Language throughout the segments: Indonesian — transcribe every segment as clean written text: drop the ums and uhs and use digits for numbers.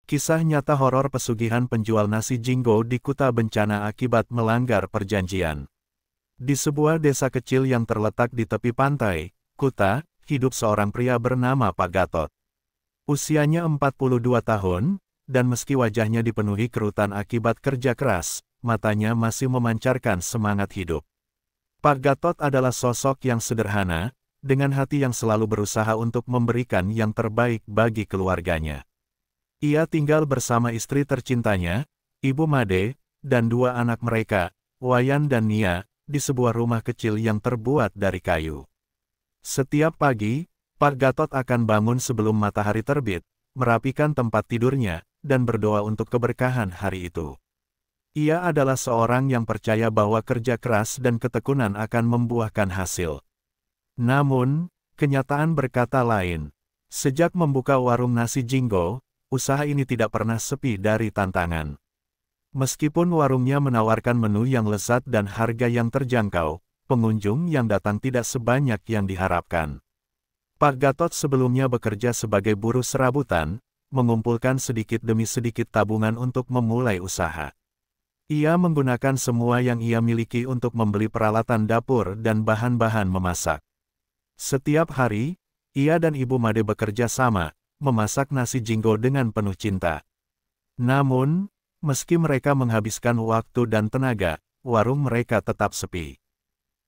Kisah nyata horor pesugihan penjual nasi Jinggo di Kuta bencana akibat melanggar perjanjian. Di sebuah desa kecil yang terletak di tepi pantai, Kuta, hidup seorang pria bernama Pak Gatot. Usianya 42 tahun, dan meski wajahnya dipenuhi kerutan akibat kerja keras, matanya masih memancarkan semangat hidup. Pak Gatot adalah sosok yang sederhana, dengan hati yang selalu berusaha untuk memberikan yang terbaik bagi keluarganya. Ia tinggal bersama istri tercintanya, Ibu Made, dan dua anak mereka, Wayan dan Nia, di sebuah rumah kecil yang terbuat dari kayu. Setiap pagi, Pak Gatot akan bangun sebelum matahari terbit, merapikan tempat tidurnya, dan berdoa untuk keberkahan hari itu. Ia adalah seorang yang percaya bahwa kerja keras dan ketekunan akan membuahkan hasil. Namun, kenyataan berkata lain. Sejak membuka warung nasi Jinggo, usaha ini tidak pernah sepi dari tantangan. Meskipun warungnya menawarkan menu yang lezat dan harga yang terjangkau, pengunjung yang datang tidak sebanyak yang diharapkan. Pak Gatot sebelumnya bekerja sebagai buruh serabutan, mengumpulkan sedikit demi sedikit tabungan untuk memulai usaha. Ia menggunakan semua yang ia miliki untuk membeli peralatan dapur dan bahan-bahan memasak. Setiap hari, ia dan Ibu Made bekerja sama, memasak nasi Jinggo dengan penuh cinta. Namun, meski mereka menghabiskan waktu dan tenaga, warung mereka tetap sepi.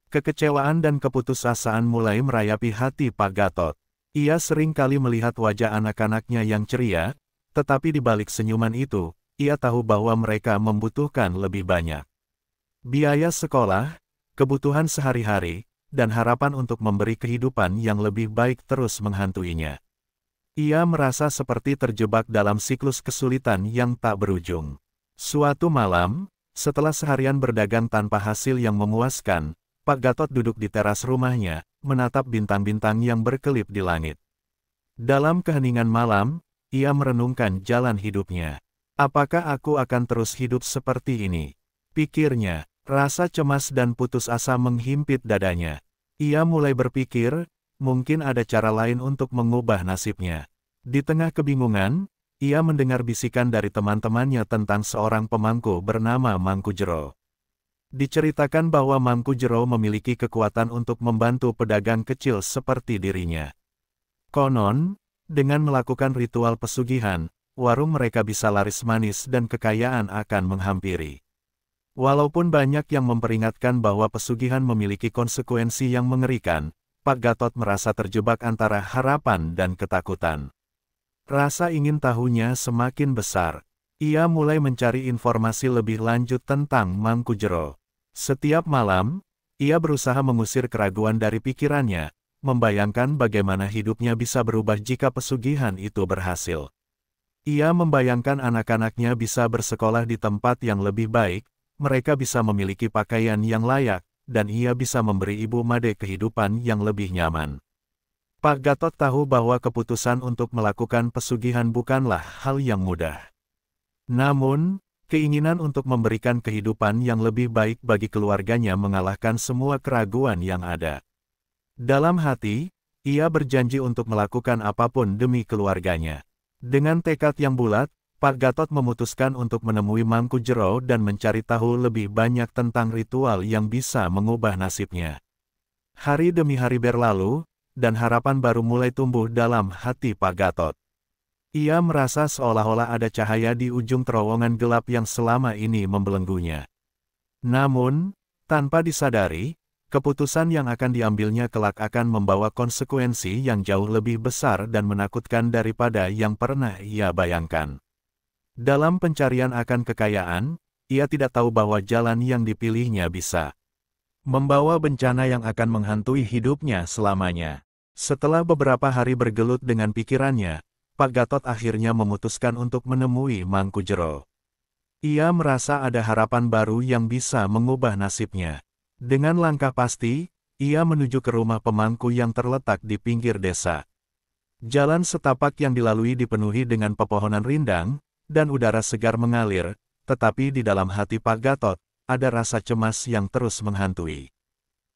Kekecewaan dan keputusasaan mulai merayapi hati Pak Gatot. Ia sering kali melihat wajah anak-anaknya yang ceria, tetapi di balik senyuman itu, ia tahu bahwa mereka membutuhkan lebih banyak. Biaya sekolah, kebutuhan sehari-hari, dan harapan untuk memberi kehidupan yang lebih baik terus menghantuinya. Ia merasa seperti terjebak dalam siklus kesulitan yang tak berujung. Suatu malam, setelah seharian berdagang tanpa hasil yang memuaskan, Pak Gatot duduk di teras rumahnya, menatap bintang-bintang yang berkelip di langit. Dalam keheningan malam, ia merenungkan jalan hidupnya. Apakah aku akan terus hidup seperti ini? Pikirnya, rasa cemas dan putus asa menghimpit dadanya. Ia mulai berpikir, mungkin ada cara lain untuk mengubah nasibnya. Di tengah kebingungan, ia mendengar bisikan dari teman-temannya tentang seorang pemangku bernama Mangku Jero. Diceritakan bahwa Mangku Jero memiliki kekuatan untuk membantu pedagang kecil seperti dirinya. Konon, dengan melakukan ritual pesugihan, warung mereka bisa laris manis dan kekayaan akan menghampiri. Walaupun banyak yang memperingatkan bahwa pesugihan memiliki konsekuensi yang mengerikan, Pak Gatot merasa terjebak antara harapan dan ketakutan. Rasa ingin tahunya semakin besar. Ia mulai mencari informasi lebih lanjut tentang Mangku Jero. Setiap malam, ia berusaha mengusir keraguan dari pikirannya, membayangkan bagaimana hidupnya bisa berubah jika pesugihan itu berhasil. Ia membayangkan anak-anaknya bisa bersekolah di tempat yang lebih baik, mereka bisa memiliki pakaian yang layak, dan ia bisa memberi Ibu Made kehidupan yang lebih nyaman. Pak Gatot tahu bahwa keputusan untuk melakukan pesugihan bukanlah hal yang mudah. Namun, keinginan untuk memberikan kehidupan yang lebih baik bagi keluarganya mengalahkan semua keraguan yang ada. Dalam hati, ia berjanji untuk melakukan apapun demi keluarganya. Dengan tekad yang bulat, Pak Gatot memutuskan untuk menemui Mangku Jero dan mencari tahu lebih banyak tentang ritual yang bisa mengubah nasibnya. Hari demi hari berlalu, dan harapan baru mulai tumbuh dalam hati Pak Gatot. Ia merasa seolah-olah ada cahaya di ujung terowongan gelap yang selama ini membelenggunya. Namun, tanpa disadari, keputusan yang akan diambilnya kelak akan membawa konsekuensi yang jauh lebih besar dan menakutkan daripada yang pernah ia bayangkan. Dalam pencarian akan kekayaan, ia tidak tahu bahwa jalan yang dipilihnya bisa membawa bencana yang akan menghantui hidupnya selamanya. Setelah beberapa hari bergelut dengan pikirannya, Pak Gatot akhirnya memutuskan untuk menemui Mangku Jero. Ia merasa ada harapan baru yang bisa mengubah nasibnya. Dengan langkah pasti, ia menuju ke rumah pemangku yang terletak di pinggir desa. Jalan setapak yang dilalui dipenuhi dengan pepohonan rindang, dan udara segar mengalir, tetapi di dalam hati Pak Gatot, ada rasa cemas yang terus menghantui.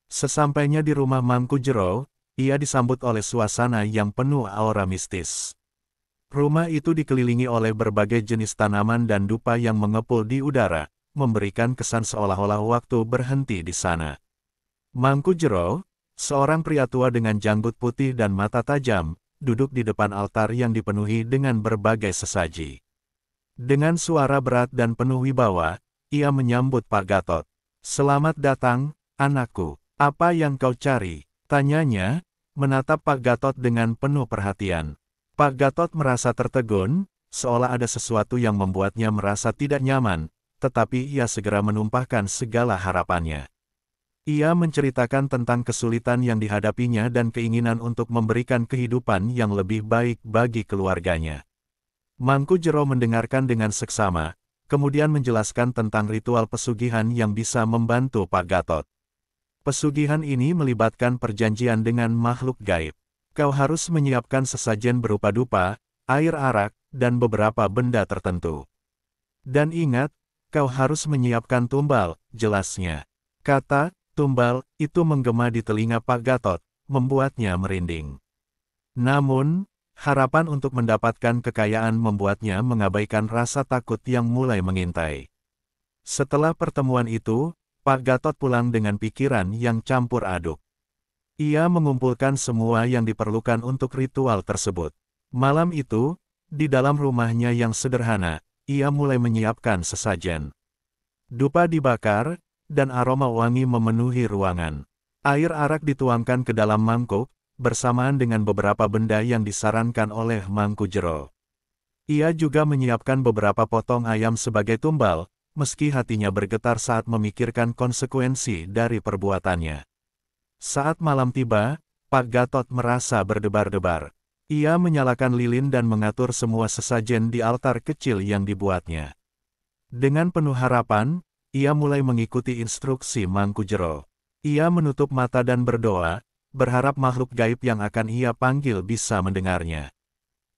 Sesampainya di rumah Mangku Jero, ia disambut oleh suasana yang penuh aura mistis. Rumah itu dikelilingi oleh berbagai jenis tanaman dan dupa yang mengepul di udara, memberikan kesan seolah-olah waktu berhenti di sana. Mangku Jero, seorang pria tua dengan janggut putih dan mata tajam, duduk di depan altar yang dipenuhi dengan berbagai sesaji. Dengan suara berat dan penuh wibawa, ia menyambut Pak Gatot. "Selamat datang, anakku. Apa yang kau cari?" tanyanya, menatap Pak Gatot dengan penuh perhatian. Pak Gatot merasa tertegun, seolah ada sesuatu yang membuatnya merasa tidak nyaman, tetapi ia segera menumpahkan segala harapannya. Ia menceritakan tentang kesulitan yang dihadapinya dan keinginan untuk memberikan kehidupan yang lebih baik bagi keluarganya. Mangku Jero mendengarkan dengan seksama, kemudian menjelaskan tentang ritual pesugihan yang bisa membantu Pak Gatot. Pesugihan ini melibatkan perjanjian dengan makhluk gaib. Kau harus menyiapkan sesajen berupa dupa, air arak, dan beberapa benda tertentu. Dan ingat, kau harus menyiapkan tumbal, jelasnya. Kata tumbal itu menggema di telinga Pak Gatot, membuatnya merinding. Namun, harapan untuk mendapatkan kekayaan membuatnya mengabaikan rasa takut yang mulai mengintai. Setelah pertemuan itu, Pak Gatot pulang dengan pikiran yang campur aduk. Ia mengumpulkan semua yang diperlukan untuk ritual tersebut. Malam itu, di dalam rumahnya yang sederhana, ia mulai menyiapkan sesajen. Dupa dibakar, dan aroma wangi memenuhi ruangan. Air arak dituangkan ke dalam mangkuk, bersamaan dengan beberapa benda yang disarankan oleh Mangku Jero. Ia juga menyiapkan beberapa potong ayam sebagai tumbal, meski hatinya bergetar saat memikirkan konsekuensi dari perbuatannya. Saat malam tiba, Pak Gatot merasa berdebar-debar. Ia menyalakan lilin dan mengatur semua sesajen di altar kecil yang dibuatnya. Dengan penuh harapan, ia mulai mengikuti instruksi Mangku Jero. Ia menutup mata dan berdoa, berharap makhluk gaib yang akan ia panggil bisa mendengarnya.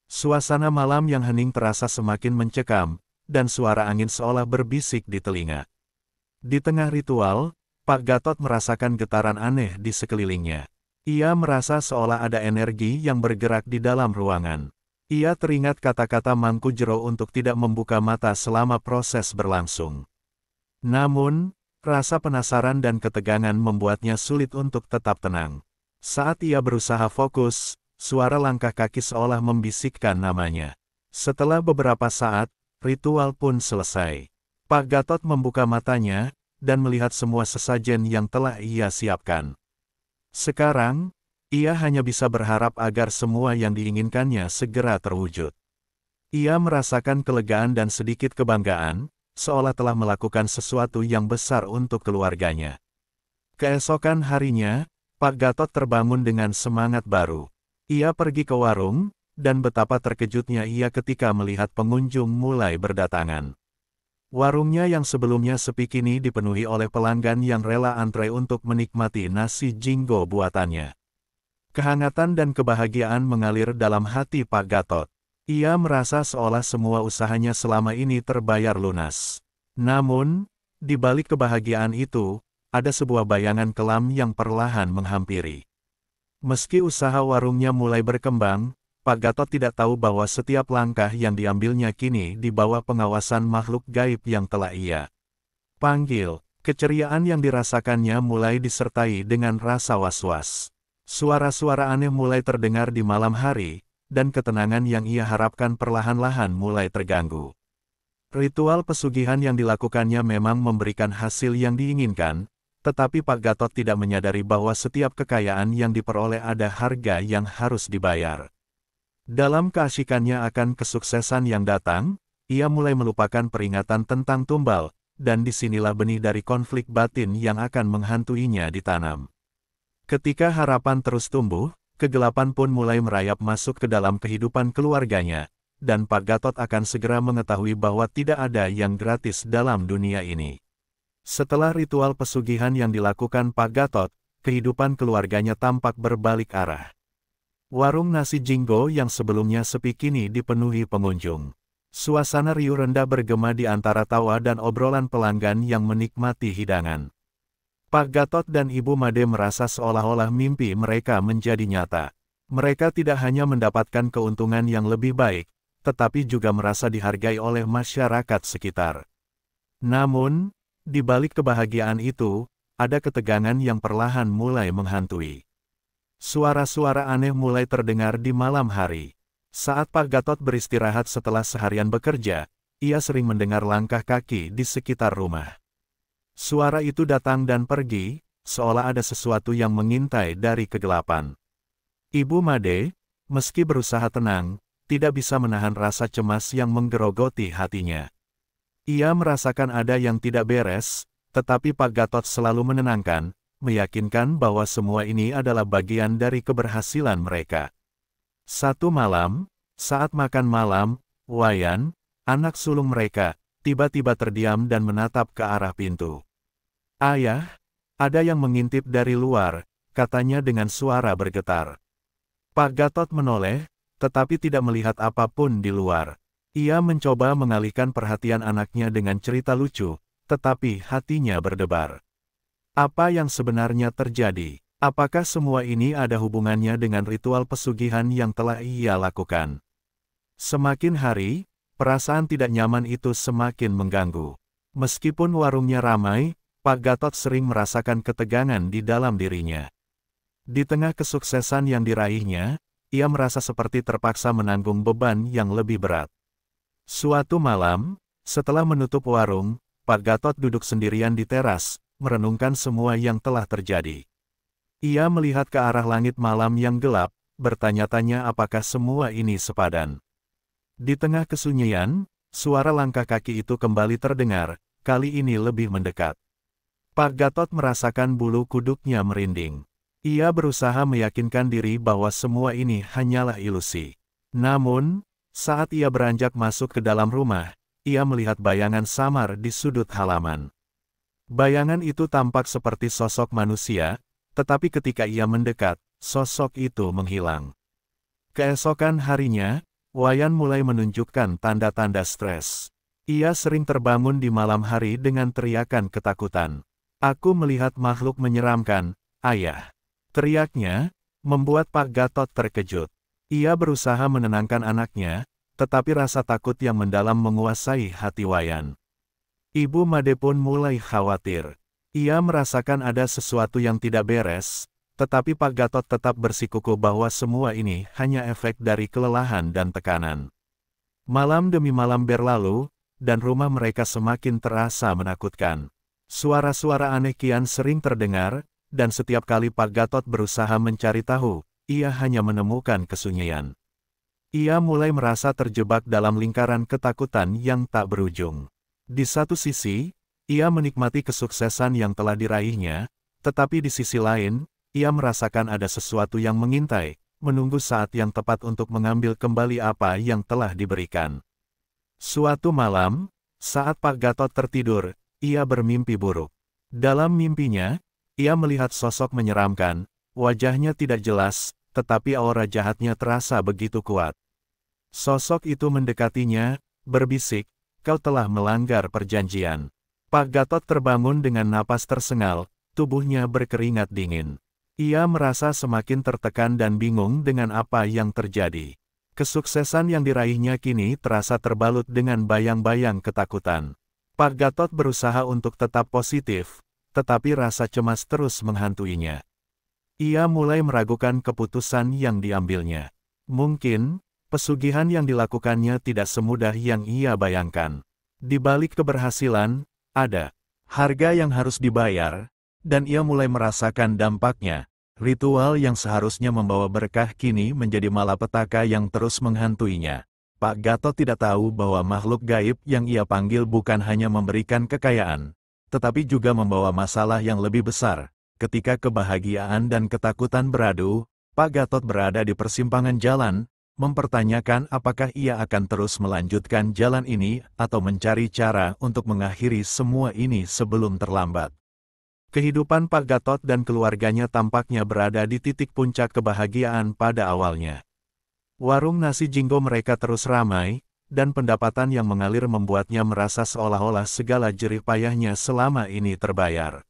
Suasana malam yang hening terasa semakin mencekam, dan suara angin seolah berbisik di telinga. Di tengah ritual, Pak Gatot merasakan getaran aneh di sekelilingnya. Ia merasa seolah ada energi yang bergerak di dalam ruangan. Ia teringat kata-kata Mangku Jero untuk tidak membuka mata selama proses berlangsung. Namun, rasa penasaran dan ketegangan membuatnya sulit untuk tetap tenang. Saat ia berusaha fokus, suara langkah kaki seolah membisikkan namanya. Setelah beberapa saat, ritual pun selesai. Pak Gatot membuka matanya, dan melihat semua sesajen yang telah ia siapkan. Sekarang, ia hanya bisa berharap agar semua yang diinginkannya segera terwujud. Ia merasakan kelegaan dan sedikit kebanggaan, seolah telah melakukan sesuatu yang besar untuk keluarganya. Keesokan harinya, Pak Gatot terbangun dengan semangat baru. Ia pergi ke warung, dan betapa terkejutnya ia ketika melihat pengunjung mulai berdatangan. Warungnya yang sebelumnya sepi kini dipenuhi oleh pelanggan yang rela antre untuk menikmati nasi jinggo buatannya. Kehangatan dan kebahagiaan mengalir dalam hati Pak Gatot. Ia merasa seolah semua usahanya selama ini terbayar lunas. Namun, di balik kebahagiaan itu, ada sebuah bayangan kelam yang perlahan menghampiri. Meski usaha warungnya mulai berkembang, Pak Gatot tidak tahu bahwa setiap langkah yang diambilnya kini di bawah pengawasan makhluk gaib yang telah ia panggil. Keceriaan yang dirasakannya mulai disertai dengan rasa was-was. Suara-suara aneh mulai terdengar di malam hari, dan ketenangan yang ia harapkan perlahan-lahan mulai terganggu. Ritual pesugihan yang dilakukannya memang memberikan hasil yang diinginkan, tetapi Pak Gatot tidak menyadari bahwa setiap kekayaan yang diperoleh ada harga yang harus dibayar. Dalam keasyikannya akan kesuksesan yang datang, ia mulai melupakan peringatan tentang tumbal, dan disinilah benih dari konflik batin yang akan menghantuinya ditanam. Ketika harapan terus tumbuh, kegelapan pun mulai merayap masuk ke dalam kehidupan keluarganya, dan Pak Gatot akan segera mengetahui bahwa tidak ada yang gratis dalam dunia ini. Setelah ritual pesugihan yang dilakukan Pak Gatot, kehidupan keluarganya tampak berbalik arah. Warung nasi jinggo yang sebelumnya sepi kini dipenuhi pengunjung. Suasana riuh rendah bergema di antara tawa dan obrolan pelanggan yang menikmati hidangan. Pak Gatot dan Ibu Made merasa seolah-olah mimpi mereka menjadi nyata. Mereka tidak hanya mendapatkan keuntungan yang lebih baik, tetapi juga merasa dihargai oleh masyarakat sekitar. Namun, di balik kebahagiaan itu, ada ketegangan yang perlahan mulai menghantui. Suara-suara aneh mulai terdengar di malam hari. Saat Pak Gatot beristirahat setelah seharian bekerja, ia sering mendengar langkah kaki di sekitar rumah. Suara itu datang dan pergi, seolah ada sesuatu yang mengintai dari kegelapan. Ibu Made, meski berusaha tenang, tidak bisa menahan rasa cemas yang menggerogoti hatinya. Ia merasakan ada yang tidak beres, tetapi Pak Gatot selalu menenangkan, meyakinkan bahwa semua ini adalah bagian dari keberhasilan mereka. Satu malam, saat makan malam, Wayan, anak sulung mereka, tiba-tiba terdiam dan menatap ke arah pintu. "Ayah, ada yang mengintip dari luar," katanya dengan suara bergetar. Pak Gatot menoleh, tetapi tidak melihat apapun di luar. Ia mencoba mengalihkan perhatian anaknya dengan cerita lucu, tetapi hatinya berdebar. Apa yang sebenarnya terjadi? Apakah semua ini ada hubungannya dengan ritual pesugihan yang telah ia lakukan? Semakin hari, perasaan tidak nyaman itu semakin mengganggu. Meskipun warungnya ramai, Pak Gatot sering merasakan ketegangan di dalam dirinya. Di tengah kesuksesan yang diraihnya, ia merasa seperti terpaksa menanggung beban yang lebih berat. Suatu malam, setelah menutup warung, Pak Gatot duduk sendirian di teras, merenungkan semua yang telah terjadi. Ia melihat ke arah langit malam yang gelap, bertanya-tanya apakah semua ini sepadan. Di tengah kesunyian, suara langkah kaki itu kembali terdengar, kali ini lebih mendekat. Pak Gatot merasakan bulu kuduknya merinding. Ia berusaha meyakinkan diri bahwa semua ini hanyalah ilusi. Namun, saat ia beranjak masuk ke dalam rumah, ia melihat bayangan samar di sudut halaman. Bayangan itu tampak seperti sosok manusia, tetapi ketika ia mendekat, sosok itu menghilang. Keesokan harinya, Wayan mulai menunjukkan tanda-tanda stres. Ia sering terbangun di malam hari dengan teriakan ketakutan. "Aku melihat makhluk menyeramkan, Ayah," teriaknya, membuat Pak Gatot terkejut. Ia berusaha menenangkan anaknya, tetapi rasa takut yang mendalam menguasai hati Wayan. Ibu Made pun mulai khawatir. Ia merasakan ada sesuatu yang tidak beres, tetapi Pak Gatot tetap bersikukuh bahwa semua ini hanya efek dari kelelahan dan tekanan. Malam demi malam berlalu, dan rumah mereka semakin terasa menakutkan. Suara-suara aneh kian sering terdengar, dan setiap kali Pak Gatot berusaha mencari tahu, ia hanya menemukan kesunyian. Ia mulai merasa terjebak dalam lingkaran ketakutan yang tak berujung. Di satu sisi, ia menikmati kesuksesan yang telah diraihnya, tetapi di sisi lain, ia merasakan ada sesuatu yang mengintai, menunggu saat yang tepat untuk mengambil kembali apa yang telah diberikan. Suatu malam, saat Pak Gatot tertidur, ia bermimpi buruk. Dalam mimpinya, ia melihat sosok menyeramkan, wajahnya tidak jelas, tetapi aura jahatnya terasa begitu kuat. Sosok itu mendekatinya, berbisik, "Kau telah melanggar perjanjian." Pak Gatot terbangun dengan napas tersengal, tubuhnya berkeringat dingin. Ia merasa semakin tertekan dan bingung dengan apa yang terjadi. Kesuksesan yang diraihnya kini terasa terbalut dengan bayang-bayang ketakutan. Pak Gatot berusaha untuk tetap positif, tetapi rasa cemas terus menghantuinya. Ia mulai meragukan keputusan yang diambilnya. Mungkin, pesugihan yang dilakukannya tidak semudah yang ia bayangkan. Di balik keberhasilan, ada harga yang harus dibayar, dan ia mulai merasakan dampaknya. Ritual yang seharusnya membawa berkah kini menjadi malapetaka yang terus menghantuinya. Pak Gatot tidak tahu bahwa makhluk gaib yang ia panggil bukan hanya memberikan kekayaan, tetapi juga membawa masalah yang lebih besar. Ketika kebahagiaan dan ketakutan beradu, Pak Gatot berada di persimpangan jalan, mempertanyakan apakah ia akan terus melanjutkan jalan ini atau mencari cara untuk mengakhiri semua ini sebelum terlambat. Kehidupan Pak Gatot dan keluarganya tampaknya berada di titik puncak kebahagiaan pada awalnya. Warung nasi Jinggo mereka terus ramai, dan pendapatan yang mengalir membuatnya merasa seolah-olah segala jerih payahnya selama ini terbayar.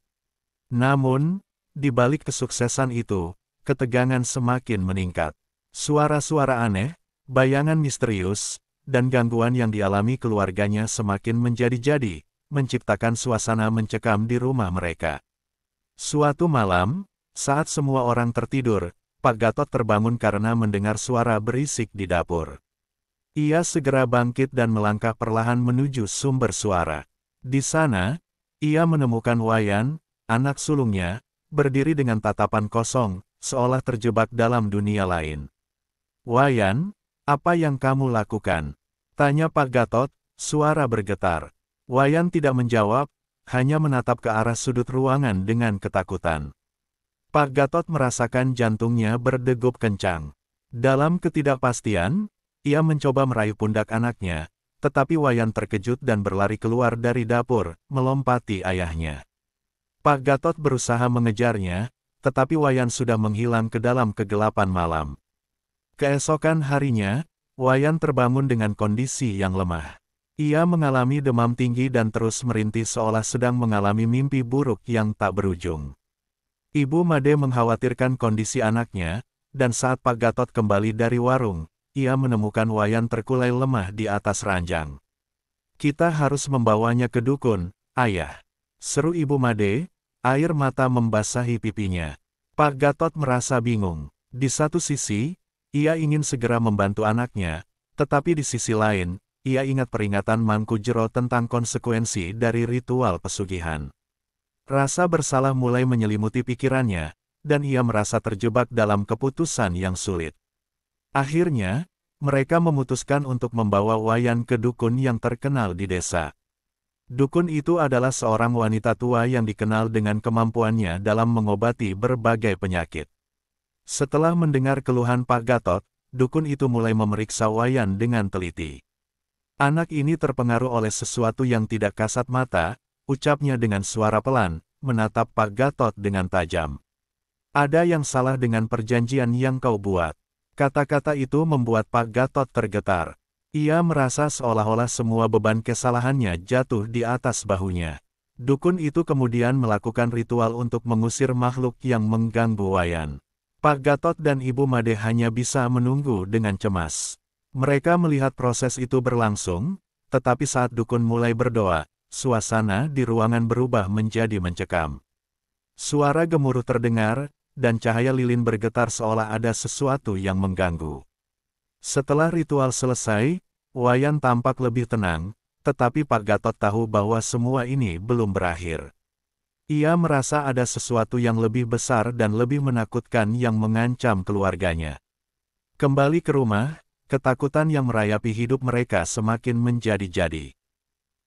Namun, di balik kesuksesan itu, ketegangan semakin meningkat. Suara-suara aneh, bayangan misterius, dan gangguan yang dialami keluarganya semakin menjadi-jadi, menciptakan suasana mencekam di rumah mereka. Suatu malam, saat semua orang tertidur, Pak Gatot terbangun karena mendengar suara berisik di dapur. Ia segera bangkit dan melangkah perlahan menuju sumber suara. Di sana, ia menemukan Wayan, anak sulungnya, berdiri dengan tatapan kosong, seolah terjebak dalam dunia lain. "Wayan, apa yang kamu lakukan?" tanya Pak Gatot, suara bergetar. Wayan tidak menjawab, hanya menatap ke arah sudut ruangan dengan ketakutan. Pak Gatot merasakan jantungnya berdegup kencang. Dalam ketidakpastian, ia mencoba meraih pundak anaknya, tetapi Wayan terkejut dan berlari keluar dari dapur, melompati ayahnya. Pak Gatot berusaha mengejarnya, tetapi Wayan sudah menghilang ke dalam kegelapan malam. Keesokan harinya, Wayan terbangun dengan kondisi yang lemah. Ia mengalami demam tinggi dan terus merintih seolah sedang mengalami mimpi buruk yang tak berujung. Ibu Made mengkhawatirkan kondisi anaknya, dan saat Pak Gatot kembali dari warung, ia menemukan Wayan terkulai lemah di atas ranjang. "Kita harus membawanya ke dukun, ayah," seru Ibu Made, air mata membasahi pipinya. Pak Gatot merasa bingung. Di satu sisi, ia ingin segera membantu anaknya, tetapi di sisi lain, ia ingat peringatan Mangku Jero tentang konsekuensi dari ritual pesugihan. Rasa bersalah mulai menyelimuti pikirannya, dan ia merasa terjebak dalam keputusan yang sulit. Akhirnya, mereka memutuskan untuk membawa Wayan ke dukun yang terkenal di desa. Dukun itu adalah seorang wanita tua yang dikenal dengan kemampuannya dalam mengobati berbagai penyakit. Setelah mendengar keluhan Pak Gatot, dukun itu mulai memeriksa Wayan dengan teliti. "Anak ini terpengaruh oleh sesuatu yang tidak kasat mata," ucapnya dengan suara pelan, menatap Pak Gatot dengan tajam. "Ada yang salah dengan perjanjian yang kau buat." Kata-kata itu membuat Pak Gatot tergetar. Ia merasa seolah-olah semua beban kesalahannya jatuh di atas bahunya. Dukun itu kemudian melakukan ritual untuk mengusir makhluk yang mengganggu Wayan. Pak Gatot dan Ibu Made hanya bisa menunggu dengan cemas. Mereka melihat proses itu berlangsung, tetapi saat dukun mulai berdoa, suasana di ruangan berubah menjadi mencekam. Suara gemuruh terdengar, dan cahaya lilin bergetar seolah ada sesuatu yang mengganggu. Setelah ritual selesai, Wayan tampak lebih tenang, tetapi Pak Gatot tahu bahwa semua ini belum berakhir. Ia merasa ada sesuatu yang lebih besar dan lebih menakutkan yang mengancam keluarganya. Kembali ke rumah, ketakutan yang merayapi hidup mereka semakin menjadi-jadi.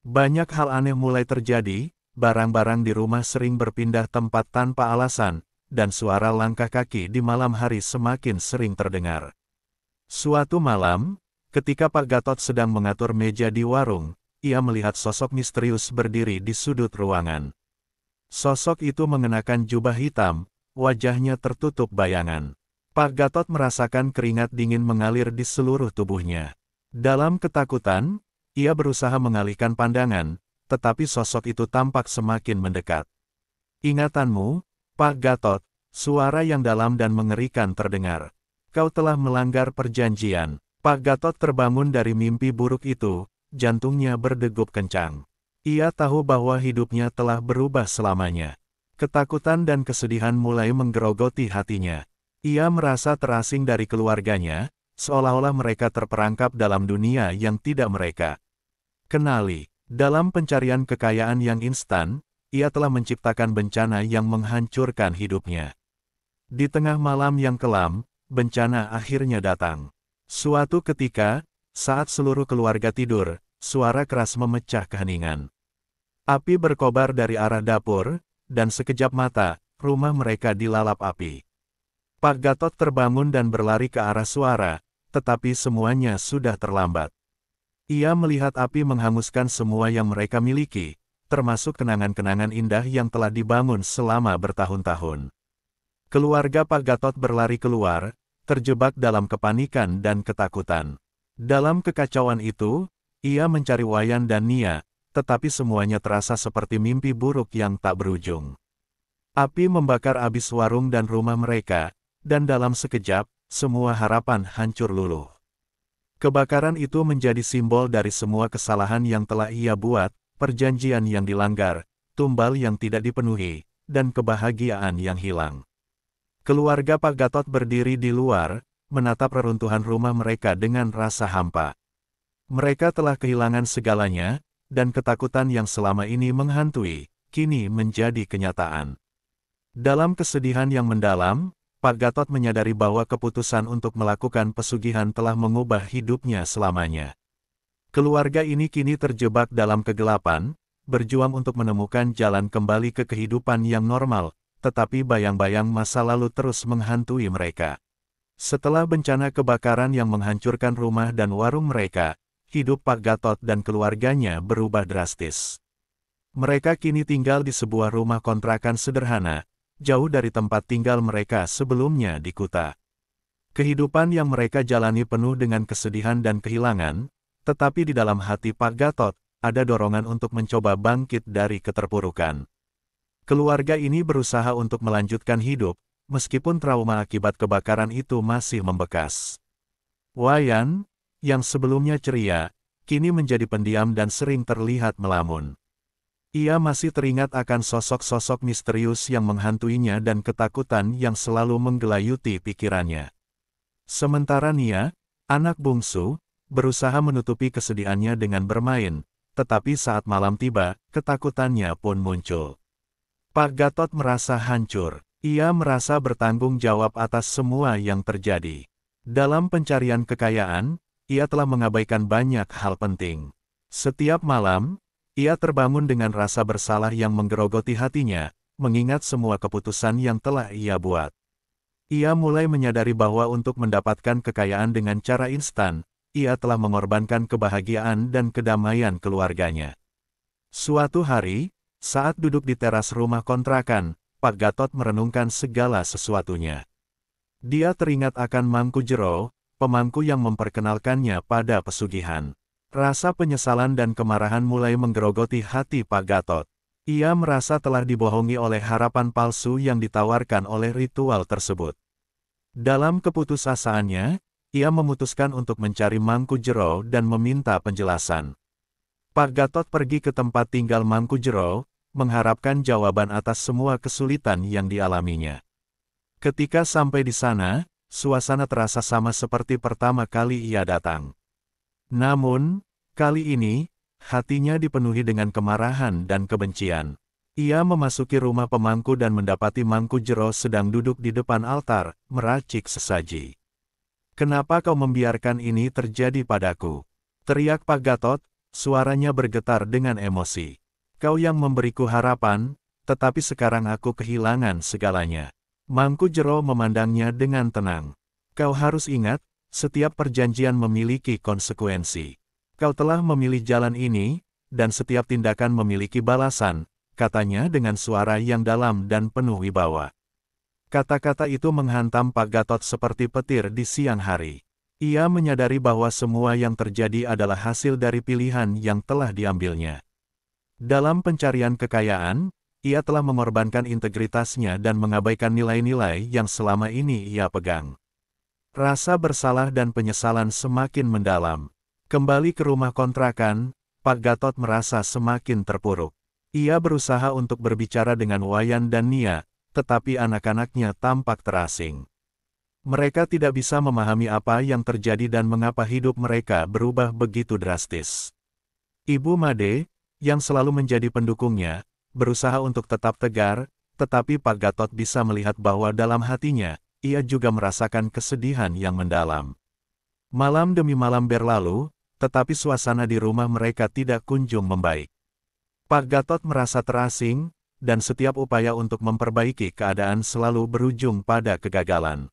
Banyak hal aneh mulai terjadi, barang-barang di rumah sering berpindah tempat tanpa alasan, dan suara langkah kaki di malam hari semakin sering terdengar. Suatu malam, ketika Pak Gatot sedang mengatur meja di warung, ia melihat sosok misterius berdiri di sudut ruangan. Sosok itu mengenakan jubah hitam, wajahnya tertutup bayangan. Pak Gatot merasakan keringat dingin mengalir di seluruh tubuhnya. Dalam ketakutan, ia berusaha mengalihkan pandangan, tetapi sosok itu tampak semakin mendekat. "Ingatanmu, Pak Gatot," suara yang dalam dan mengerikan terdengar. "Kau telah melanggar perjanjian." Pak Gatot terbangun dari mimpi buruk itu, jantungnya berdegup kencang. Ia tahu bahwa hidupnya telah berubah selamanya. Ketakutan dan kesedihan mulai menggerogoti hatinya. Ia merasa terasing dari keluarganya, seolah-olah mereka terperangkap dalam dunia yang tidak mereka kenali. Dalam pencarian kekayaan yang instan, ia telah menciptakan bencana yang menghancurkan hidupnya. Di tengah malam yang kelam, bencana akhirnya datang. Suatu ketika, saat seluruh keluarga tidur, suara keras memecah keheningan. Api berkobar dari arah dapur, dan sekejap mata, rumah mereka dilalap api. Pak Gatot terbangun dan berlari ke arah suara, tetapi semuanya sudah terlambat. Ia melihat api menghanguskan semua yang mereka miliki, termasuk kenangan-kenangan indah yang telah dibangun selama bertahun-tahun. Keluarga Pak Gatot berlari keluar, terjebak dalam kepanikan dan ketakutan. Dalam kekacauan itu, ia mencari Wayan dan Nia, tetapi semuanya terasa seperti mimpi buruk yang tak berujung. Api membakar habis warung dan rumah mereka, dan dalam sekejap, semua harapan hancur luluh. Kebakaran itu menjadi simbol dari semua kesalahan yang telah ia buat, perjanjian yang dilanggar, tumbal yang tidak dipenuhi, dan kebahagiaan yang hilang. Keluarga Pak Gatot berdiri di luar, menatap reruntuhan rumah mereka dengan rasa hampa. Mereka telah kehilangan segalanya, dan ketakutan yang selama ini menghantui, kini menjadi kenyataan. Dalam kesedihan yang mendalam, Pak Gatot menyadari bahwa keputusan untuk melakukan pesugihan telah mengubah hidupnya selamanya. Keluarga ini kini terjebak dalam kegelapan, berjuang untuk menemukan jalan kembali ke kehidupan yang normal, tetapi bayang-bayang masa lalu terus menghantui mereka. Setelah bencana kebakaran yang menghancurkan rumah dan warung mereka, hidup Pak Gatot dan keluarganya berubah drastis. Mereka kini tinggal di sebuah rumah kontrakan sederhana, jauh dari tempat tinggal mereka sebelumnya di Kuta. Kehidupan yang mereka jalani penuh dengan kesedihan dan kehilangan, tetapi di dalam hati Pak Gatot, ada dorongan untuk mencoba bangkit dari keterpurukan. Keluarga ini berusaha untuk melanjutkan hidup, meskipun trauma akibat kebakaran itu masih membekas. Wayan, yang sebelumnya ceria, kini menjadi pendiam dan sering terlihat melamun. Ia masih teringat akan sosok-sosok misterius yang menghantuinya dan ketakutan yang selalu menggelayuti pikirannya. Sementara Nia, anak bungsu, berusaha menutupi kesedihannya dengan bermain, tetapi saat malam tiba, ketakutannya pun muncul. Pak Gatot merasa hancur. Ia merasa bertanggung jawab atas semua yang terjadi. Dalam pencarian kekayaan, ia telah mengabaikan banyak hal penting. Setiap malam, ia terbangun dengan rasa bersalah yang menggerogoti hatinya, mengingat semua keputusan yang telah ia buat. Ia mulai menyadari bahwa untuk mendapatkan kekayaan dengan cara instan, ia telah mengorbankan kebahagiaan dan kedamaian keluarganya. Suatu hari, saat duduk di teras rumah kontrakan, Pak Gatot merenungkan segala sesuatunya. Dia teringat akan Mangku Jero, pemangku yang memperkenalkannya pada pesugihan. Rasa penyesalan dan kemarahan mulai menggerogoti hati Pak Gatot. Ia merasa telah dibohongi oleh harapan palsu yang ditawarkan oleh ritual tersebut. Dalam keputusasaannya, ia memutuskan untuk mencari Mangku Jero dan meminta penjelasan. Pak Gatot pergi ke tempat tinggal Mangku Jero, mengharapkan jawaban atas semua kesulitan yang dialaminya. Ketika sampai di sana, suasana terasa sama seperti pertama kali ia datang. Namun, kali ini, hatinya dipenuhi dengan kemarahan dan kebencian. Ia memasuki rumah pemangku dan mendapati Mangku Jero sedang duduk di depan altar, meracik sesaji. "Kenapa kau membiarkan ini terjadi padaku?" teriak Pak Gatot, suaranya bergetar dengan emosi. "Kau yang memberiku harapan, tetapi sekarang aku kehilangan segalanya." Mangku Jero memandangnya dengan tenang. "Kau harus ingat, setiap perjanjian memiliki konsekuensi. Kau telah memilih jalan ini, dan setiap tindakan memiliki balasan," katanya dengan suara yang dalam dan penuh wibawa. Kata-kata itu menghantam Pak Gatot seperti petir di siang hari. Ia menyadari bahwa semua yang terjadi adalah hasil dari pilihan yang telah diambilnya. Dalam pencarian kekayaan, ia telah mengorbankan integritasnya dan mengabaikan nilai-nilai yang selama ini ia pegang. Rasa bersalah dan penyesalan semakin mendalam. Kembali ke rumah kontrakan, Pak Gatot merasa semakin terpuruk. Ia berusaha untuk berbicara dengan Wayan dan Nia, tetapi anak-anaknya tampak terasing. Mereka tidak bisa memahami apa yang terjadi dan mengapa hidup mereka berubah begitu drastis. Ibu Made, yang selalu menjadi pendukungnya, berusaha untuk tetap tegar, tetapi Pak Gatot bisa melihat bahwa dalam hatinya, ia juga merasakan kesedihan yang mendalam. Malam demi malam berlalu, tetapi suasana di rumah mereka tidak kunjung membaik. Pak Gatot merasa terasing, dan setiap upaya untuk memperbaiki keadaan selalu berujung pada kegagalan.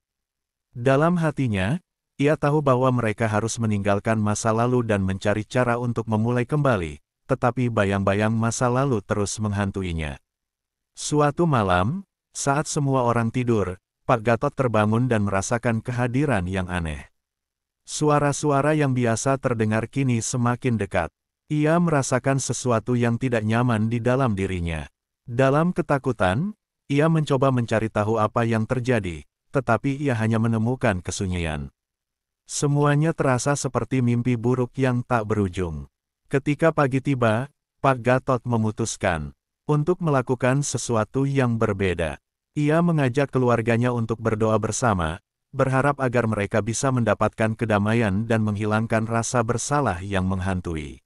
Dalam hatinya, ia tahu bahwa mereka harus meninggalkan masa lalu dan mencari cara untuk memulai kembali, tetapi bayang-bayang masa lalu terus menghantuinya. Suatu malam, saat semua orang tidur, Pak Gatot terbangun dan merasakan kehadiran yang aneh. Suara-suara yang biasa terdengar kini semakin dekat. Ia merasakan sesuatu yang tidak nyaman di dalam dirinya. Dalam ketakutan, ia mencoba mencari tahu apa yang terjadi, tetapi ia hanya menemukan kesunyian. Semuanya terasa seperti mimpi buruk yang tak berujung. Ketika pagi tiba, Pak Gatot memutuskan untuk melakukan sesuatu yang berbeda. Ia mengajak keluarganya untuk berdoa bersama, berharap agar mereka bisa mendapatkan kedamaian dan menghilangkan rasa bersalah yang menghantui.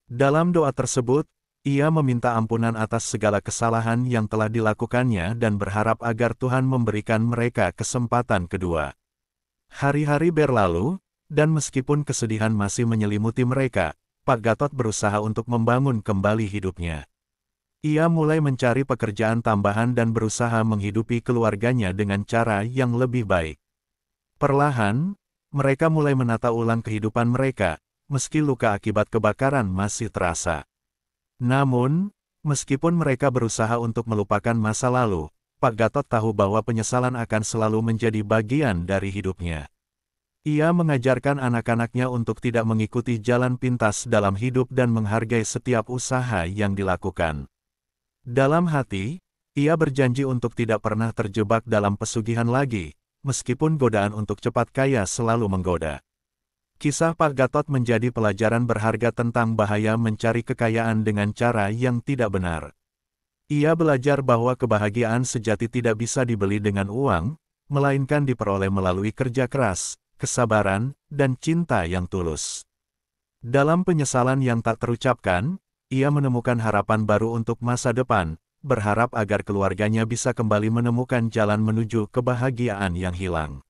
Dalam doa tersebut, ia meminta ampunan atas segala kesalahan yang telah dilakukannya dan berharap agar Tuhan memberikan mereka kesempatan kedua. Hari-hari berlalu, dan meskipun kesedihan masih menyelimuti mereka, Pak Gatot berusaha untuk membangun kembali hidupnya. Ia mulai mencari pekerjaan tambahan dan berusaha menghidupi keluarganya dengan cara yang lebih baik. Perlahan, mereka mulai menata ulang kehidupan mereka, meski luka akibat kebakaran masih terasa. Namun, meskipun mereka berusaha untuk melupakan masa lalu, Pak Gatot tahu bahwa penyesalan akan selalu menjadi bagian dari hidupnya. Ia mengajarkan anak-anaknya untuk tidak mengikuti jalan pintas dalam hidup dan menghargai setiap usaha yang dilakukan. Dalam hati, ia berjanji untuk tidak pernah terjebak dalam pesugihan lagi, meskipun godaan untuk cepat kaya selalu menggoda. Kisah Pak Gatot menjadi pelajaran berharga tentang bahaya mencari kekayaan dengan cara yang tidak benar. Ia belajar bahwa kebahagiaan sejati tidak bisa dibeli dengan uang, melainkan diperoleh melalui kerja keras, kesabaran, dan cinta yang tulus. Dalam penyesalan yang tak terucapkan, ia menemukan harapan baru untuk masa depan, berharap agar keluarganya bisa kembali menemukan jalan menuju kebahagiaan yang hilang.